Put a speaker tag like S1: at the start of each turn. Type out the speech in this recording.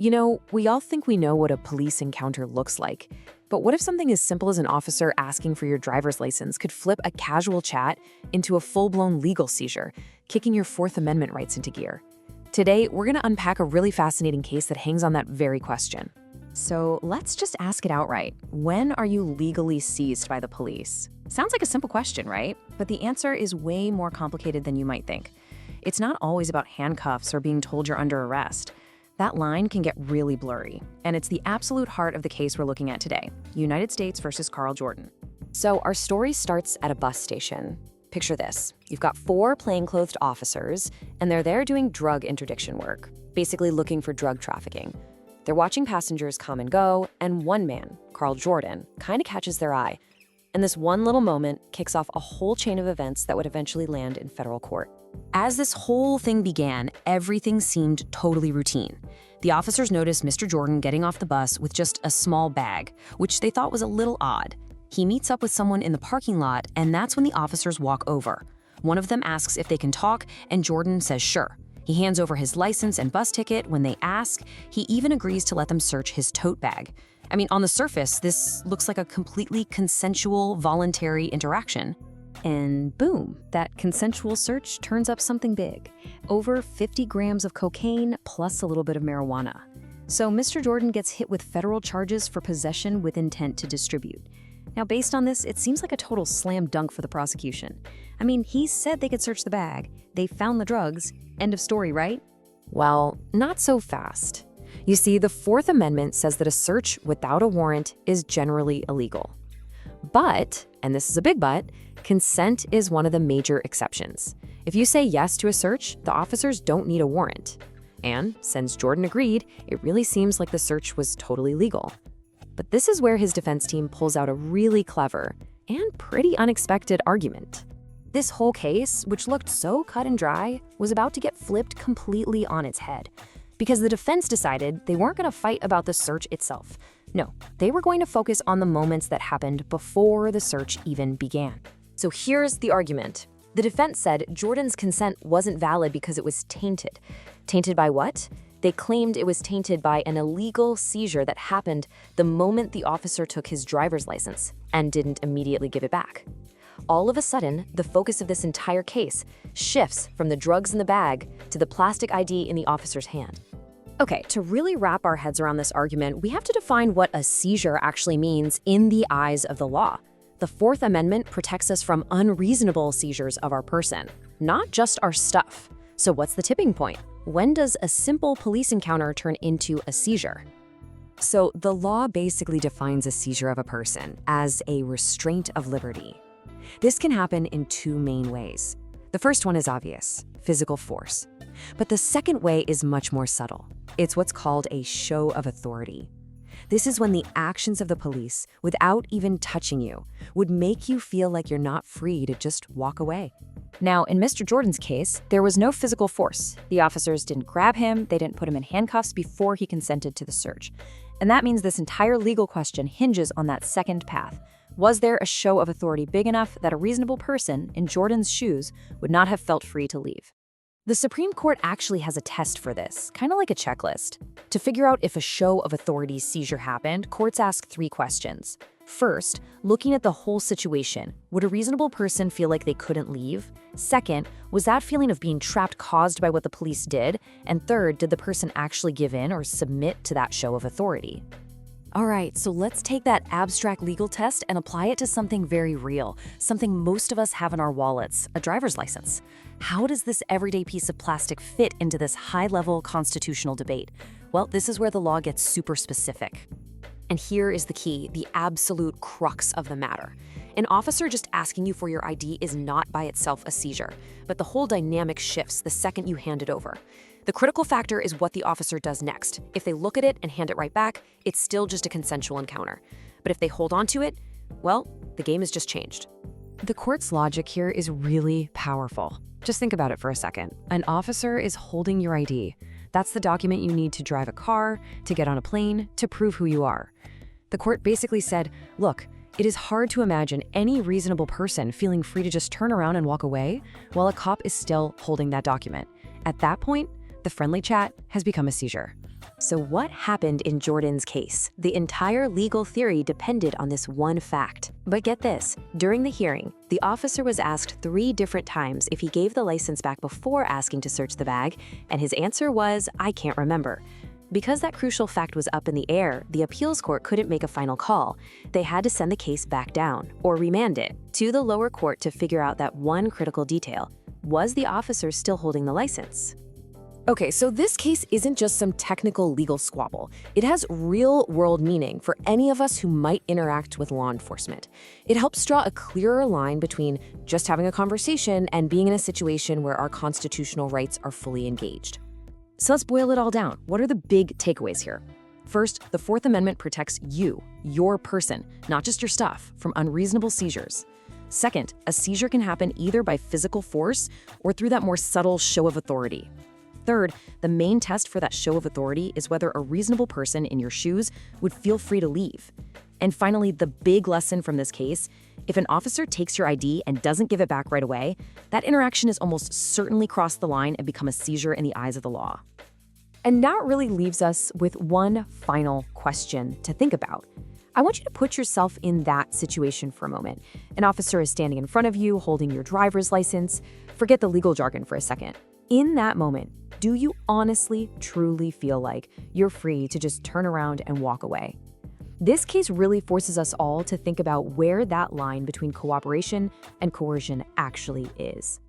S1: You know, we all think we know what a police encounter looks like, but what if something as simple as an officer asking for your driver's license could flip a casual chat into a full-blown legal seizure, kicking your Fourth Amendment rights into gear? Today, we're going to unpack a really fascinating case that hangs on that very question.
S2: So let's just ask it outright. When are you legally seized by the police? Sounds like a simple question, right? But the answer is way more complicated than you might think. It's not always about handcuffs or being told you're under arrest. That line can get really blurry, and it's the absolute heart of the case we're looking at today, United States versus Carl Jordan.
S1: So our story starts at a bus station. Picture this. You've got 4 plainclothed officers, and they're there doing drug interdiction work, basically looking for drug trafficking. They're watching passengers come and go, and one man, Carl Jordan, kind of catches their eye. And this one little moment kicks off a whole chain of events that would eventually land in federal court. As this whole thing began, everything seemed totally routine. The officers noticed Mr. Jordan getting off the bus with just a small bag, which they thought was a little odd. He meets up with someone in the parking lot, and that's when the officers walk over. One of them asks if they can talk, and Jordan says sure. He hands over his license and bus ticket when they ask. He even agrees to let them search his tote bag. I mean, on the surface, this looks like a completely consensual, voluntary interaction. And boom, that consensual search turns up something big. Over 50 grams of cocaine plus a little bit of marijuana. So Mr. Jordan gets hit with federal charges for possession with intent to distribute. Now, based on this, it seems like a total slam dunk for the prosecution. I mean, he said they could search the bag. They found the drugs. End of story, right? Well, not so fast. You see, the Fourth Amendment says that a search without a warrant is generally illegal. But, and this is a big but, consent is one of the major exceptions. If you say yes to a search, the officers don't need a warrant. And since Jordan agreed, it really seems like the search was totally legal. But this is where his defense team pulls out a really clever and pretty unexpected argument. This whole case, which looked so cut and dry, was about to get flipped completely on its head. Because the defense decided they weren't going to fight about the search itself. No, they were going to focus on the moments that happened before the search even began. So here's the argument. The defense said Jordan's consent wasn't valid because it was tainted. Tainted by what? They claimed it was tainted by an illegal seizure that happened the moment the officer took his driver's license and didn't immediately give it back. All of a sudden, the focus of this entire case shifts from the drugs in the bag to the plastic ID in the officer's hand. Okay, to really wrap our heads around this argument, we have to define what a seizure actually means in the eyes of the law. The Fourth Amendment protects us from unreasonable seizures of our person, not just our stuff. So what's the tipping point? When does a simple police encounter turn into a seizure? So the law basically defines a seizure of a person as a restraint of liberty. This can happen in 2 main ways. The first one is obvious, physical force. But the second way is much more subtle. It's what's called a show of authority. This is when the actions of the police, without even touching you, would make you feel like you're not free to just walk away.
S2: Now, in Mr. Jordan's case, there was no physical force. The officers didn't grab him, they didn't put him in handcuffs before he consented to the search. And that means this entire legal question hinges on that second path. Was there a show of authority big enough that a reasonable person in Jordan's shoes would not have felt free to leave? The Supreme Court actually has a test for this, kind of like a checklist. To figure out if a show of authority seizure happened, courts ask 3 questions. First, looking at the whole situation, would a reasonable person feel like they couldn't leave? Second, was that feeling of being trapped caused by what the police did? And third, did the person actually give in or submit to that show of authority? All right, so let's take that abstract legal test and apply it to something very real, something most of us have in our wallets, a driver's license. How does this everyday piece of plastic fit into this high-level constitutional debate? Well, this is where the law gets super specific. And here is the key, the absolute crux of the matter. An officer just asking you for your ID is not by itself a seizure, but the whole dynamic shifts the second you hand it over. The critical factor is what the officer does next. If they look at it and hand it right back, it's still just a consensual encounter. But if they hold on to it, well, the game has just changed. The court's logic here is really powerful. Just think about it for a second. An officer is holding your ID. That's the document you need to drive a car, to get on a plane, to prove who you are. The court basically said, look, it is hard to imagine any reasonable person feeling free to just turn around and walk away while a cop is still holding that document. At that point, the friendly chat has become a seizure.
S1: So what happened in Jordan's case? The entire legal theory depended on this one fact. But get this, during the hearing, the officer was asked 3 different times if he gave the license back before asking to search the bag, and his answer was, "I can't remember." Because that crucial fact was up in the air, the appeals court couldn't make a final call. They had to send the case back down, or remand it, to the lower court to figure out that one critical detail. Was the officer still holding the license?
S3: Okay, so this case isn't just some technical legal squabble. It has real-world meaning for any of us who might interact with law enforcement. It helps draw a clearer line between just having a conversation and being in a situation where our constitutional rights are fully engaged. So let's boil it all down. What are the big takeaways here? First, the Fourth Amendment protects you, your person, not just your stuff, from unreasonable seizures. Second, a seizure can happen either by physical force or through that more subtle show of authority. Third, the main test for that show of authority is whether a reasonable person in your shoes would feel free to leave. And finally, the big lesson from this case, if an officer takes your ID and doesn't give it back right away, that interaction is almost certainly crossed the line and become a seizure in the eyes of the law. And that really leaves us with one final question to think about. I want you to put yourself in that situation for a moment. An officer is standing in front of you, holding your driver's license. Forget the legal jargon for a second. In that moment, do you honestly, truly feel like you're free to just turn around and walk away? This case really forces us all to think about where that line between cooperation and coercion actually is.